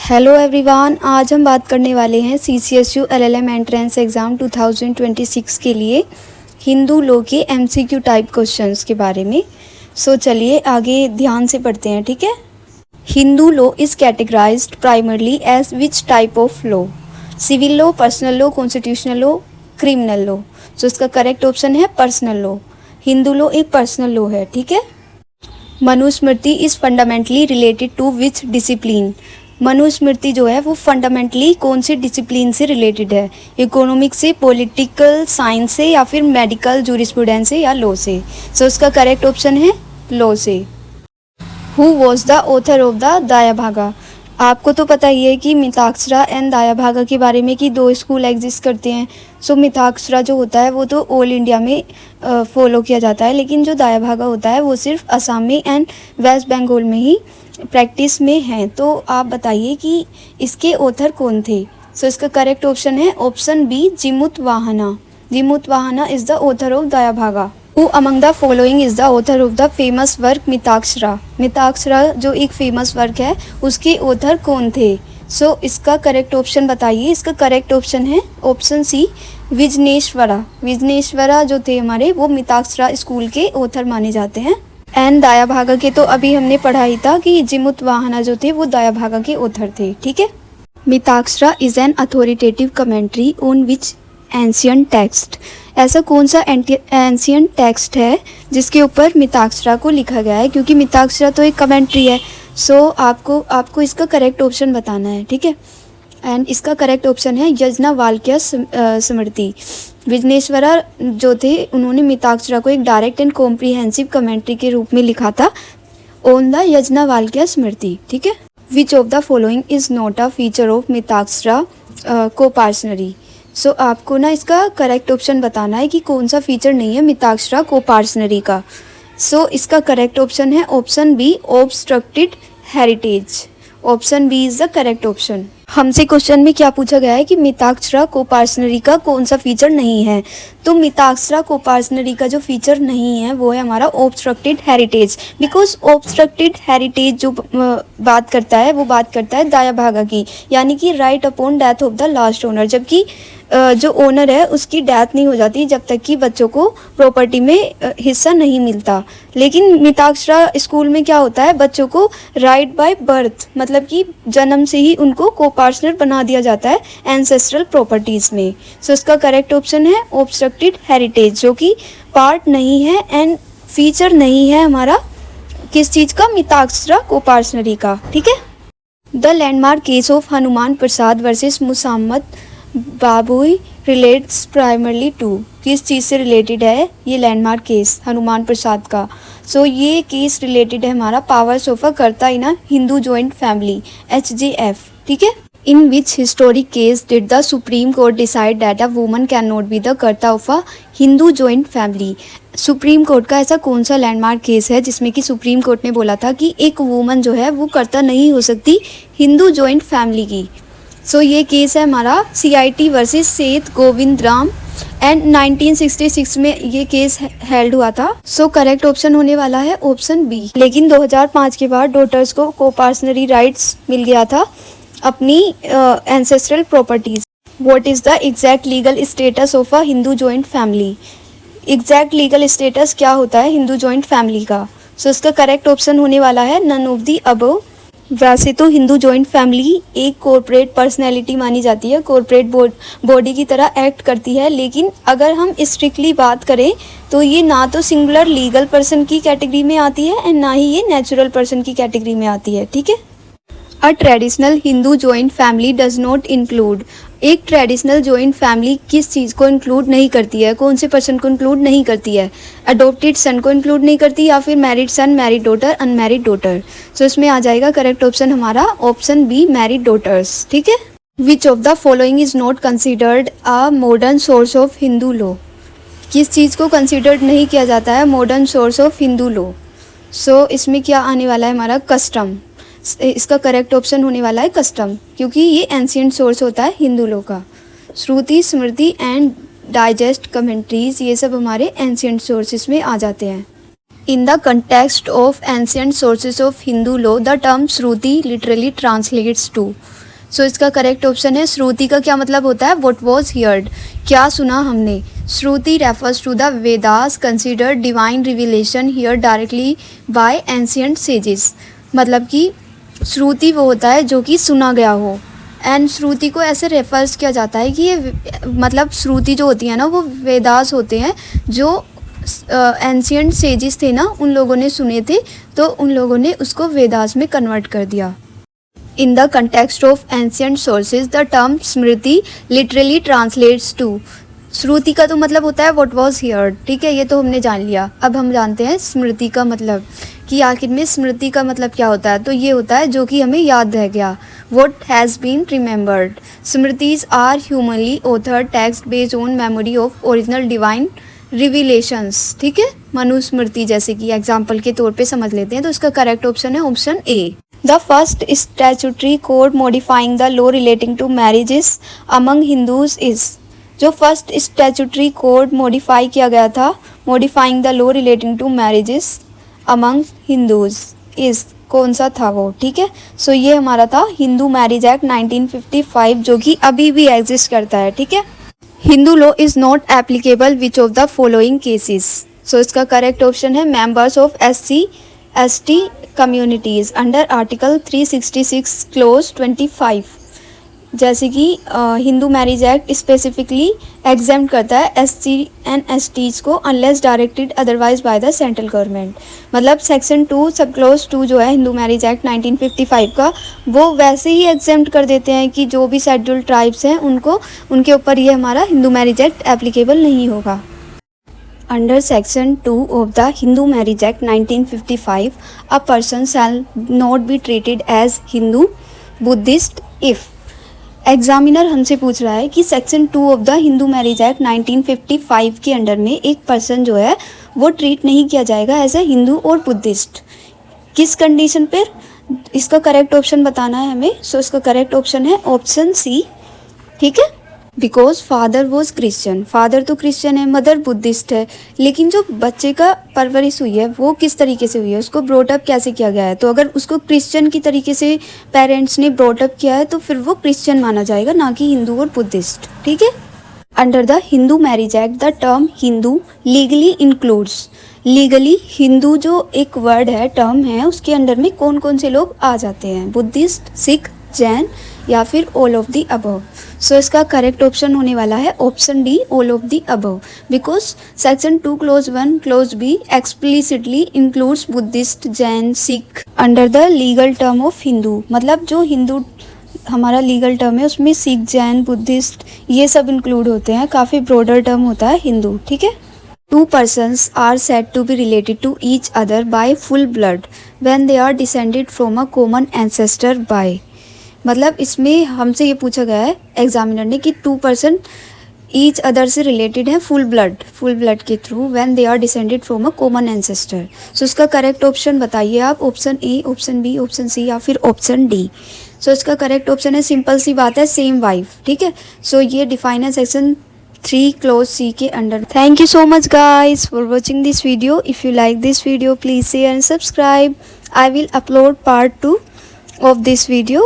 Hello everyone, आज हम बात करने वाले हैं CCSU LLM एंट्रेंस एग्ज़ाम 2026 के लिए हिंदू लॉ के MCQ टाइप क्वेश्चंस के बारे में। चलिए आगे ध्यान से पढ़ते हैं, ठीक है। Hindu law is categorized primarily as which type of law? Civil law, personal law, constitutional law, criminal law. इसका करेक्ट ऑप्शन है पर्सनल लॉ। हिंदू लॉ एक पर्सनल लॉ है, ठीक है। Manusmriti is fundamentally related to which discipline? Manusmriti जो है वो फंडामेंटली कौन से डिसिप्लिन से रिलेटेड है? इकोनॉमिक्स से, पॉलिटिकल साइंस से, या फिर मेडिकल जूरिस्प्रूडेंस से, या लॉ से। इसका करेक्ट ऑप्शन है लॉ से। Who was the author of the Dayabhaga? आपको तो पता ही है कि मिताक्षरा एंड दायाभागा के बारे में कि दो स्कूल एग्जिस्ट करते हैं। मिताक्षरा जो होता है वो तो ऑल इंडिया में फॉलो किया जाता है, लेकिन जो दायाभागा होता है वो सिर्फ असम में एंड वेस्ट बंगाल में ही प्रैक्टिस में हैं। तो आप बताइए कि इसके ऑथर कौन थे? इसका करेक्ट ऑप्शन है option B, Jimutavahana. Jimutavahana is the author of Dayabhaga. Who among the following is the author of the famous work Mitakshara? Mitakshara जो एक फेमस वर्क है उसके ऑथर कौन थे? इसका करेक्ट ऑप्शन बताइए। इसका करेक्ट ऑप्शन है ऑप्शन सी, विजनेश्वरा। विजनेश्वरा जो थे हमारे वो मिताक्षरा स्कूल के ऑथर माने जाते हैं। एंड दायाभागा के तो अभी हमने पढ़ा ही था कि जिमुत वाहना जो थे वो दायाभागा के ऑथर थे, ठीक है। Mitakshara is an authoritative commentary on which ancient text? ऐसा कौन सा एंशियंट टेक्स्ट है जिसके ऊपर मिताक्षरा को लिखा गया है? क्योंकि मिताक्षरा तो एक कमेंट्री है। आपको इसका करेक्ट ऑप्शन बताना है, ठीक है। एंड इसका करेक्ट ऑप्शन है यज्ञवल्क्य स्मृति। विजनेश्वरा जो थे उन्होंने मिताक्षरा को एक डायरेक्ट एंड कॉम्प्रिहेंसिव कमेंट्री के रूप में लिखा था ऑन द यज्ञवल्क्य स्मृति, ठीक है। विच of the following is not a feature of Mitakshara coparcenary? आपको ना इसका करेक्ट ऑप्शन बताना है कि कौन सा फीचर नहीं है मिताक्षरा कोपार्सनरी का। इसका करेक्ट ऑप्शन है option B, obstructed heritage. Option B is the correct option. हमसे क्वेश्चन में क्या पूछा गया है कि मिताक्षरा कोपार्सनरी का कौन सा फीचर नहीं है? तो मिताक्षरा कोपार्सनरी का जो फीचर नहीं है वो है हमारा obstructed heritage. Because obstructed heritage जो बात करता है वो बात करता है दायाभागा की, यानी कि right upon death of the last owner. जबकि जो ओनर है उसकी डेथ नहीं हो जाती जब तक कि बच्चों को प्रॉपर्टी में हिस्सा नहीं मिलता। लेकिन मिताक्षरा स्कूल में क्या होता है, बच्चों को राइट बाय बर्थ, मतलब कि जन्म से ही उनको कोपार्सनर बना दिया जाता है एंसेस्ट्रल प्रॉपर्टीज़ में। इसका करेक्ट ऑप्शन है ऑब्स्ट्रक्टेड हेरिटेज, जो कि पार्ट नहीं है एंड फीचर नहीं है हमारा किस चीज़ का, मिताक्षरा कोपार्सनरी का, ठीक है। The landmark case of Hanuman Prasad versus Musammat Babui relates primarily to? किस चीज़ से रिलेटेड है ये लैंडमार्क केस हनुमान प्रसाद का? ये केस रिलेटेड है हमारा powers of a karta in a Hindu joint family, HJF, ठीक है। In which historic case did the supreme court decide that a woman can not be the karta of a Hindu joint family? Supreme court का ऐसा कौन सा landmark case है जिसमें कि supreme court ने बोला था कि एक वुमन जो है वो कर्ता नहीं हो सकती हिंदू जॉइंट फैमिली की? ये केस है हमारा CIT वर्सेस सेठ गोविंद राम एंड 1966 में ये केस हेल्ड हुआ था। करेक्ट ऑप्शन होने वाला है ऑप्शन बी। लेकिन 2005 के बाद डॉटर्स को कोपार्सनरी राइट्स मिल गया था अपनी ancestral properties. What is the exact legal status of a Hindu joint family? Exact legal status क्या होता है हिंदू जॉइंट फैमिली का? इसका करेक्ट ऑप्शन होने वाला है नन ऑफ दी अबव। वैसे तो हिंदू जॉइंट फैमिली एक कॉर्पोरेट पर्सनैलिटी मानी जाती है, कॉर्पोरेट बॉडी की तरह एक्ट करती है, लेकिन अगर हम स्ट्रिक्टली बात करें तो ये ना तो सिंगुलर लीगल पर्सन की कैटेगरी में आती है एंड ना ही ये नेचुरल पर्सन की कैटेगरी में आती है, ठीक है। A traditional Hindu joint family does not include? एक ट्रेडिशनल जॉइंट फैमिली किस चीज़ को इंक्लूड नहीं करती है, कौन से पर्सन को इंक्लूड नहीं करती है? अडोप्टेड सन को इंक्लूड नहीं करती, या फिर मैरिड सन, मैरिड डॉटर, अनमैरिड डॉटर? इसमें आ जाएगा करेक्ट ऑप्शन हमारा ऑप्शन बी, मैरिड डॉटर्स, ठीक है। विच of the following is not considered a modern source of Hindu law? किस चीज़ को कंसिडर्ड नहीं किया जाता है modern source of Hindu law? इसमें क्या आने वाला है हमारा, कस्टम। इसका करेक्ट ऑप्शन होने वाला है कस्टम, क्योंकि ये एंशियंट सोर्स होता है हिंदू लॉ का। श्रुति, स्मृति एंड डाइजेस्ट कमेंट्रीज ये सब हमारे एंशियंट सोर्सेस में आ जाते हैं। In the context of ancient sources of Hindu law, the term Shruti literally translates to. सो इसका करेक्ट ऑप्शन है श्रुति का क्या मतलब होता है? What was heard, क्या सुना हमने. श्रुति refers to the Vedas considered divine revelation heard directly by ancient sages. मतलब कि श्रुति वो होता है जो कि सुना गया हो. एंड श्रुति को ऐसे रेफर्स किया जाता है कि ये मतलब श्रुति जो होती है ना वो वेदास होते हैं जो एंशियंट सेजिस थे ना उन लोगों ने सुने थे, तो उन लोगों ने उसको वेदास में कन्वर्ट कर दिया. In the context of ancient sources the term smriti literally translates to. Shruti का तो मतलब होता है व्हाट वाज हियर्ड, ठीक है, ये तो हमने जान लिया. अब हम जानते हैं स्मृति का मतलब कि आखिर में स्मृति का मतलब क्या होता है. तो ये होता है जो कि हमें याद रह गया. What has been remembered. Smritis are humanly authored text based on memory of original divine revelations. ठीक है, मनुस्मृति जैसे कि एग्जाम्पल के तौर पे समझ लेते हैं. तो इसका करेक्ट ऑप्शन है option A. The first statutory code modifying the law relating to marriages among Hindus is. जो फर्स्ट स्टैचुटरी कोड मॉडिफाई किया गया था modifying the law relating to marriages among Hindus is, कौन सा था वो, ठीक है. सो ये हमारा था हिंदू मैरिज एक्ट 1955 जो कि अभी भी एग्जिस्ट करता है, ठीक है. Hindu law is not applicable which of the following cases. So इसका करेक्ट ऑप्शन है members of SC/ST communities under article 366 clause 25. जैसे कि Hindu marriage act specifically exempt करता है SC एंड STs को unless directed otherwise by the central government. मतलब section 2 sub close 2 जो है हिंदू मैरिज एक्ट 1955 का वो वैसे ही एग्जेम्प्ट कर देते हैं कि जो भी शेड्यूल्ड ट्राइब्स हैं उनको उनके ऊपर ये हमारा हिंदू मैरिज एक्ट एप्लीकेबल नहीं होगा. Under Section 2 of the Hindu Marriage Act 1955, a person shall not be treated as Hindu, Buddhist if. Examiner हमसे पूछ रहा है कि section 2 of the Hindu marriage act 1955 के अंडर में एक पर्सन जो है वो ट्रीट नहीं किया जाएगा एज ए हिंदू और बुद्धिस्ट. किस कंडीशन पर, इसका करेक्ट ऑप्शन बताना है हमें. सो इसका करेक्ट ऑप्शन है ऑप्शन सी, ठीक है. Because father was Christian, father तो क्रिश्चियन है, मदर बुद्धिस्ट है, लेकिन जो बच्चे का परवरिश हुई है वो किस तरीके से हुई है, उसको ब्रॉटअप कैसे किया गया है. तो अगर उसको क्रिश्चियन की तरीके से पेरेंट्स ने ब्रॉटअप किया है तो फिर वो क्रिश्चियन माना जाएगा, ना कि हिंदू और बुद्धिस्ट, ठीक है. Under the Hindu marriage act the term Hindu legally includes. Legally Hindu जो एक वर्ड है, टर्म है, उसके अंडर में कौन कौन से लोग आ जाते हैं, बुद्धिस्ट, सिख, जैन या फिर all of the above. So इसका करेक्ट ऑप्शन होने वाला है option D, all of the above. Because section 2 clause 1 clause B explicitly includes Buddhist, Jain, Sikh under the legal term of Hindu. मतलब जो हिंदू हमारा लीगल टर्म है उसमें सिख, जैन, बुद्धिस्ट ये सब इंक्लूड होते हैं. काफ़ी ब्रॉडर टर्म होता है हिंदू, ठीक है. 2 persons are said to be related to each other by full blood when they are descended from a common ancestor by. मतलब इसमें हमसे ये पूछा गया है एग्जामिनर ने कि 2 पर्सन ईच अदर से रिलेटेड हैं फुल ब्लड के through when they are descended from a common ancestor. So इसका करेक्ट ऑप्शन बताइए आप, option A, option B, option C या फिर ऑप्शन डी. सो इसका करेक्ट ऑप्शन है, सिंपल सी बात है, सेम वाइफ, ठीक है. सो ये डिफाइन है सेक्शन 3 क्लोज सी के under. Thank you so much guys for watching this video. If you like this video please share and subscribe. I will upload part 2 of this video.